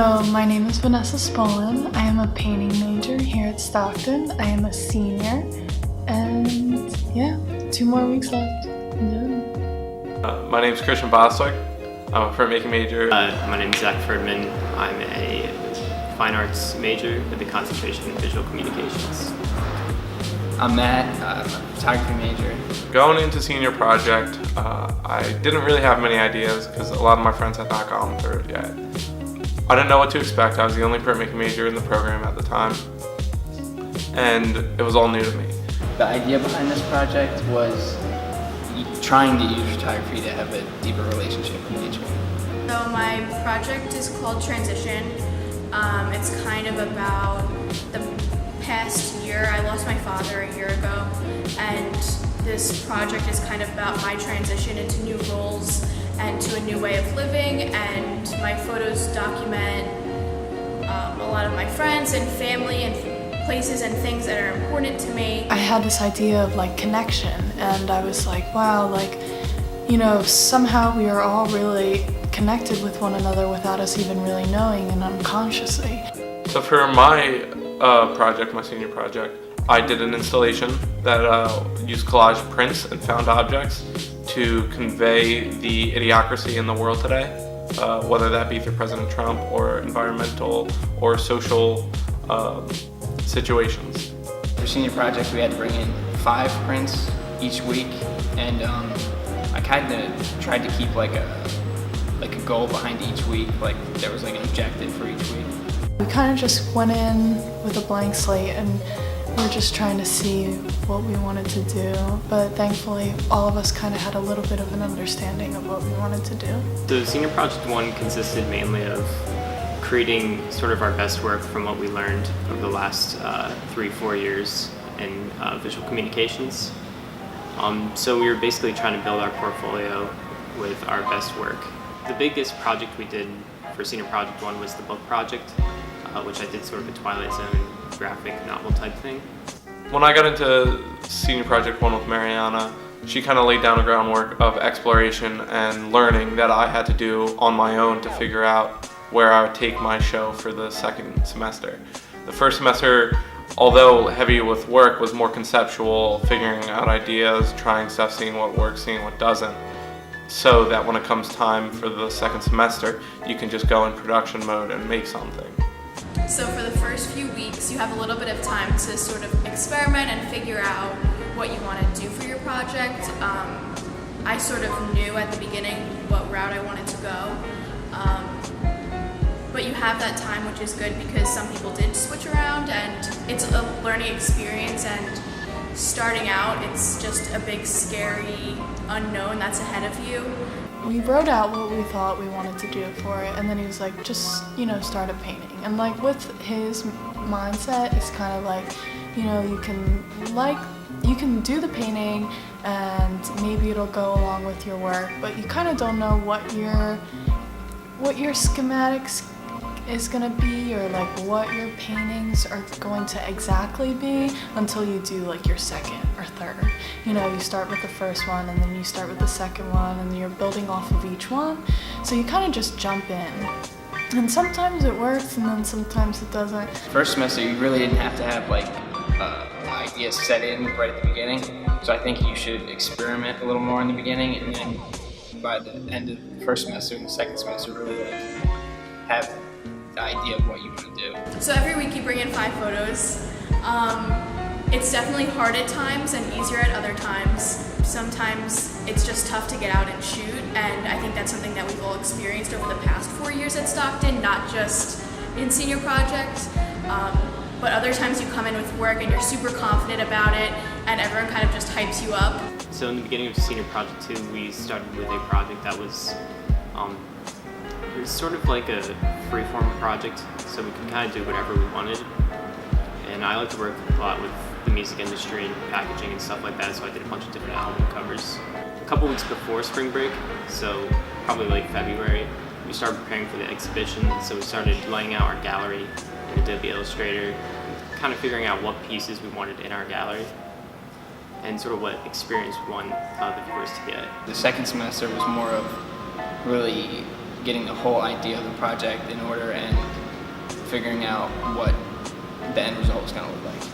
So my name is Vanessa Spolin. I am a painting major here at Stockton. I am a senior, and yeah, 2 more weeks left. My name is Christian Boswick. I'm a printmaking major. My name is Zach Ferdman. I'm a fine arts major with a concentration in visual communications. I'm Matt. I'm a photography major. Going into senior project, I didn't really have many ideas because a lot of my friends had not gone through it yet. I didn't know what to expect. I was the only printmaking major in the program at the time, and it was all new to me. The idea behind this project was trying to use photography to have a deeper relationship with nature. So my project is called Transition. It's kind of about the past year. I lost my father a year ago, and this project is kind of about my transition into new roles and to a new way of living, and my photos document a lot of my friends and family and places and things that are important to me. I had this idea of like connection, and I was like, wow, like, you know, somehow we are all really connected with one another without us even really knowing and unconsciously. So for my project, my senior project, I did an installation that used collage prints and found objects to convey the idiocracy in the world today, whether that be through President Trump or environmental or social situations. For senior project, we had to bring in 5 prints each week, and I kind of tried to keep like a goal behind each week, like there was like an objective for each week. We kind of just went in with a blank slate, and we're just trying to see what we wanted to do, but thankfully all of us kind of had a little bit of an understanding of what we wanted to do. So Senior Project 1 consisted mainly of creating sort of our best work from what we learned over the last 3-4 years in visual communications. So we were basically trying to build our portfolio with our best work. The biggest project we did for Senior Project 1 was the book project, which I did sort of a Twilight Zone graphic novel type thing. When I got into senior project 1 with Mariana, she kind of laid down a groundwork of exploration and learning that I had to do on my own to figure out where I would take my show for the second semester. The first semester, although heavy with work, was more conceptual, figuring out ideas, trying stuff, seeing what works, seeing what doesn't, so that when it comes time for the second semester, you can just go in production mode and make something. So for the first few weeks, you have a little bit of time to sort of experiment and figure out what you want to do for your project. I sort of knew at the beginning what route I wanted to go, but you have that time, which is good because some people did switch around, and it's a learning experience, and starting out, it's just a big, scary unknown that's ahead of you. We wrote out what we thought we wanted to do for it, and then he was like, just, you know, start a painting. And like with his mindset, it's kind of like, you know, you can do the painting and maybe it'll go along with your work, but you kind of don't know what your schematics is gonna be, or like what your paintings are going to exactly be until you do like your second or third. You know, you start with the first one and then you start with the second one and you're building off of each one. So you kind of just jump in. And sometimes it works and then sometimes it doesn't. First semester, you really didn't have to have like ideas set in right at the beginning. So I think you should experiment a little more in the beginning, and then by the end of the first semester and the second semester, really like have the idea of what you want to do. So every week you bring in 5 photos. It's definitely hard at times and easier at other times. Sometimes it's just tough to get out and shoot, and I think that's something that we've all experienced over the past 4 years at Stockton, not just in senior project. But other times you come in with work and you're super confident about it, and everyone kind of just hypes you up. So in the beginning of Senior Project 2, we started with a project that was it was sort of like a free-form project, so we could kind of do whatever we wanted. And I like to work a lot with the music industry and packaging and stuff like that, so I did a bunch of different album covers. A couple weeks before spring break, so probably like February, we started preparing for the exhibition, so we started laying out our gallery in Adobe Illustrator, kind of figuring out what pieces we wanted in our gallery, and sort of what experience we want the viewers to get. The second semester was more of really getting the whole idea of the project in order and figuring out what the end result is going to look like.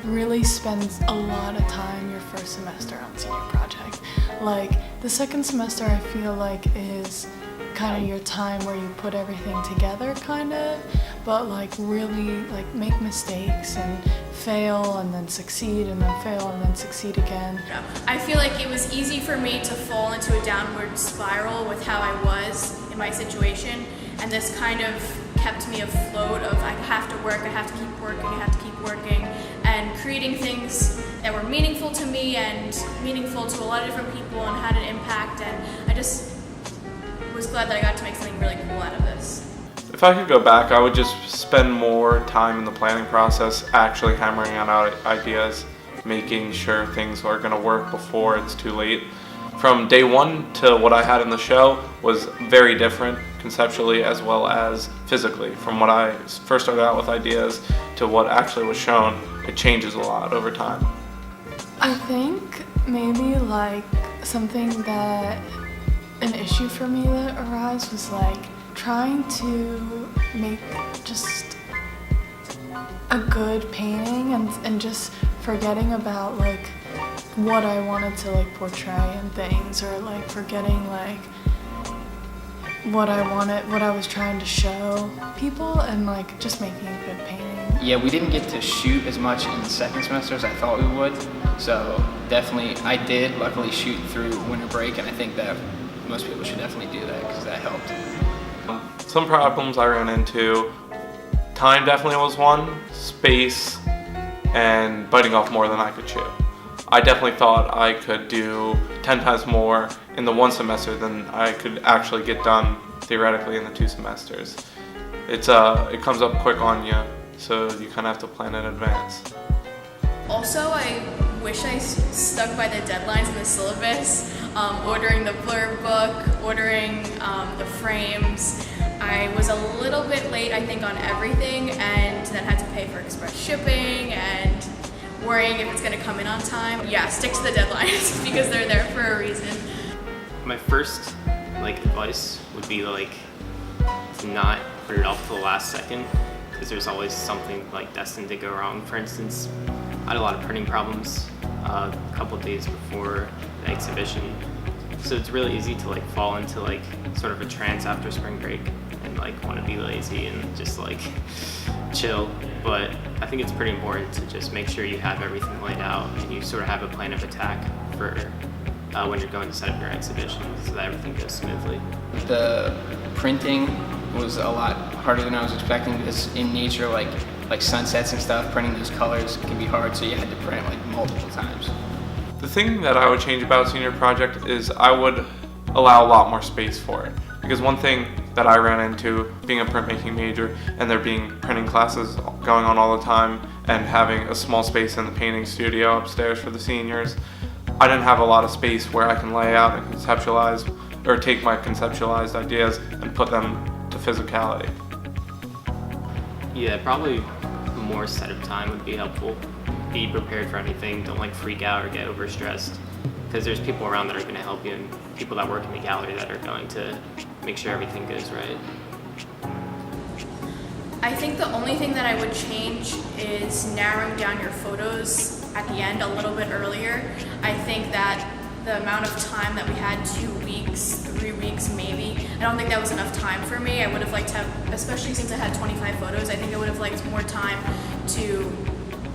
Really spends a lot of time your first semester on senior project. Like the second semester I feel like is kind of your time where you put everything together kind of, but like really like make mistakes and fail and then succeed and then fail and then succeed again. I feel like it was easy for me to fall into a downward spiral with how I was in my situation, and this kind of kept me afloat of I have to work, I have to keep working, I have to keep working, and creating things that were meaningful to me and meaningful to a lot of different people and had an impact, and I just was glad that I got to make something really cool out of this. If I could go back, I would just spend more time in the planning process, actually hammering out ideas, making sure things are going to work before it's too late. From day one to what I had in the show was very different conceptually as well as physically. From what I first started out with ideas to what actually was shown, it changes a lot over time. I think maybe like something that an issue for me that arose was like trying to make just a good painting and just forgetting about like what I wanted to like portray and things, or like forgetting like what I was trying to show people, and like just making a good painting. Yeah, we didn't get to shoot as much in the second semester as I thought we would, so definitely I did luckily shoot through winter break, and I think that most people should definitely do that because that helped. Some problems I ran into, time definitely was one, space, and biting off more than I could chew. I definitely thought I could do 10 times more in the one semester than I could actually get done theoretically in the 2 semesters. It comes up quick on you, so you kind of have to plan in advance. Also, I wish I stuck by the deadlines in the syllabus, ordering the blurb book, ordering the frames. I was a little bit late, I think, on everything, and then had to pay for express shipping and worrying if it's going to come in on time. Yeah, stick to the deadlines because they're there for a reason. My first advice would be to not put it off to the last second, because there's always something destined to go wrong. For instance, I had a lot of printing problems a couple of days before the exhibition, so it's really easy to fall into sort of a trance after spring break and want to be lazy and just chill. But I think it's pretty important to just make sure you have everything laid out and you sort of have a plan of attack for when you're going to set up your exhibition, so that everything goes smoothly. The printing was a lot harder than I was expecting, because in nature, like sunsets and stuff, printing those colors can be hard, so you had to print multiple times. The thing that I would change about senior project is I would allow a lot more space for it. Because one thing that I ran into being a printmaking major and there being printing classes going on all the time and having a small space in the painting studio upstairs for the seniors, I didn't have a lot of space where I can lay out and conceptualize, or take my conceptualized ideas and put them to physicality. Yeah, probably more set of time would be helpful. Be prepared for anything, don't freak out or get overstressed, because there's people around that are going to help you and people that work in the gallery that are going to make sure everything goes right. I think the only thing that I would change is narrowing down your photos at the end a little bit earlier. I think that the amount of time that we had, 2 weeks, 3 weeks maybe, I don't think that was enough time for me. I would have liked to have, especially since I had 25 photos, I think I would have liked more time to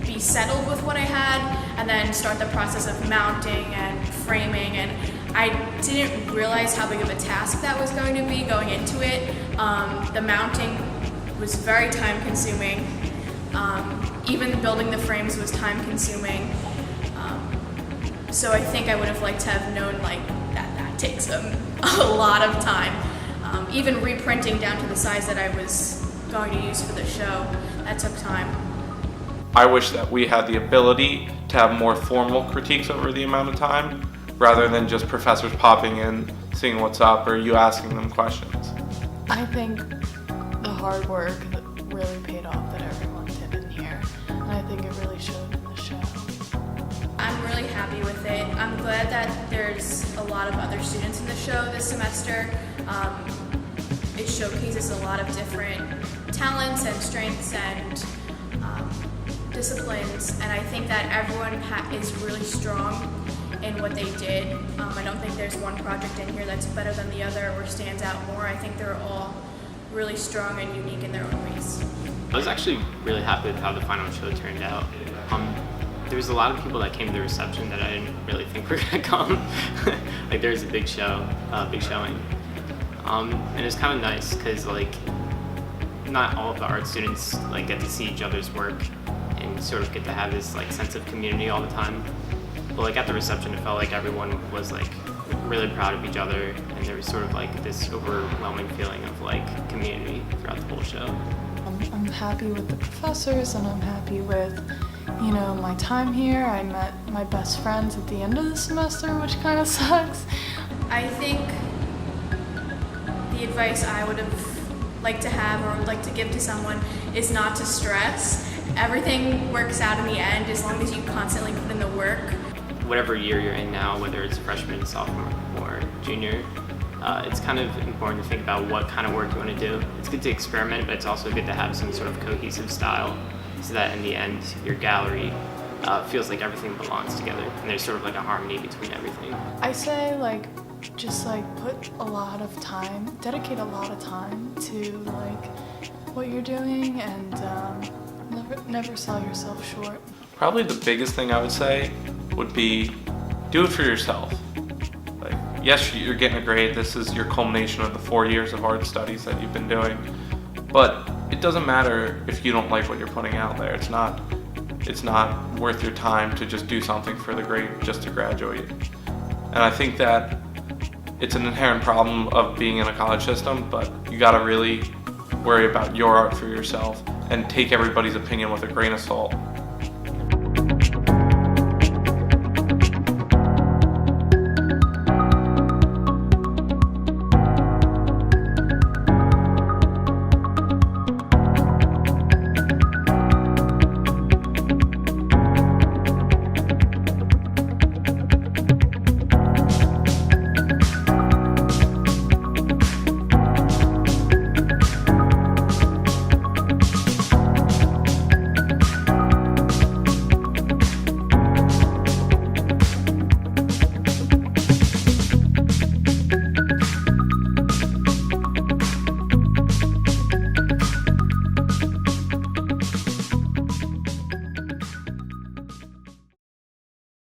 be settled with what I had and then start the process of mounting and framing. And I didn't realize how big of a task that was going to be going into it. The mounting was very time consuming. Even building the frames was time consuming. So I think I would have liked to have known that takes a lot of time. Even reprinting down to the size that I was going to use for the show, that took time. I wish that we had the ability to have more formal critiques over the amount of time, rather than just professors popping in, seeing what's up, or you asking them questions. I think the hard work that really paid off that everyone did in here, and I think it really showed in the show. I'm really happy with it. I'm glad that there's a lot of other students in the show this semester. It showcases a lot of different talents and like strengths and disciplines, and I think that everyone is really strong in what they did. I don't think there's one project in here that's better than the other or stands out more. I think they're all really strong and unique in their own ways. I was actually really happy with how the final show turned out. There was a lot of people that came to the reception that I didn't really think were gonna come. Like there was a big showing, and it was kind of nice because like not all of the art students like get to see each other's work and sort of get to have this like sense of community all the time. But like at the reception, it felt like everyone was like really proud of each other, and there was sort of like this overwhelming feeling of like community throughout the whole show. I'm happy with the professors, and I'm happy with, you know, my time here. I met my best friends at the end of the semester, which kind of sucks. I think the advice I would have liked to have or would like to give to someone is not to stress. Everything works out in the end as long as you constantly put in the work. Whatever year you're in now, whether it's freshman, sophomore, or junior, it's kind of important to think about what kind of work you want to do. It's good to experiment, but it's also good to have some sort of cohesive style so that in the end, your gallery feels like everything belongs together and there's sort of like a harmony between everything. I say like just like put a lot of time, dedicate a lot of time to like what you're doing, and never sell yourself short. Probably the biggest thing I would say would be do it for yourself. Like, yes, you're getting a grade. This is your culmination of the 4 years of art studies that you've been doing. But it doesn't matter if you don't like what you're putting out there. It's not worth your time to just do something for the grade just to graduate. And I think that it's an inherent problem of being in a college system, but you gotta really worry about your art for yourself and take everybody's opinion with a grain of salt.